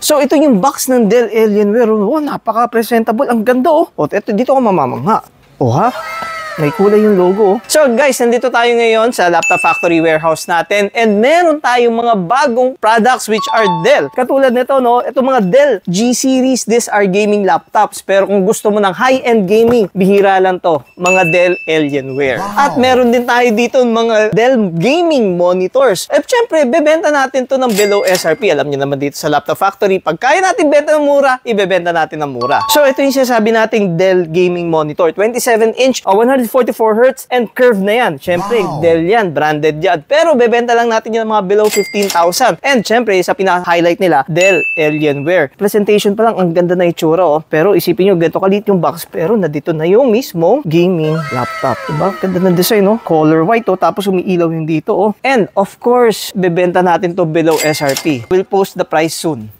So, ito yung box ng Dell Alienware. Oh, napaka-presentable. Ang ganda, oh. O, ito, dito ako mamamangha. Oh, ha? May kulay yung logo. So guys, nandito tayo ngayon sa Laptop Factory warehouse natin and meron tayong mga bagong products which are Dell. Katulad nito, no? Ito mga Dell G-Series. These are gaming laptops. Pero kung gusto mo ng high-end gaming, bihira lang to. Mga Dell Alienware. Wow. At meron din tayo dito mga Dell gaming monitors. At syempre, bebenta natin to ng below SRP. Alam niyo naman dito sa Laptop Factory, pag kaya natin benta ng mura, ibebenta natin ng mura. So ito yung sinasabi nating Dell gaming monitor. 27-inch, 144Hz and curve na yan. Siyempre, wow. Dell yan, branded yan. Pero bebenta lang natin yung mga below 15,000. And siyempre, sa pinaka-highlight nila, Dell Alienware. Presentation pa lang, ang ganda na itsura, oh. Pero isipin nyo, ganito kalit yung box. Pero nandito na yung mismong gaming laptop. Diba? Ganda ng design, oh. Color white, oh. Tapos umiilaw yung dito, oh. And of course, bebenta natin to below SRP. We'll post the price soon.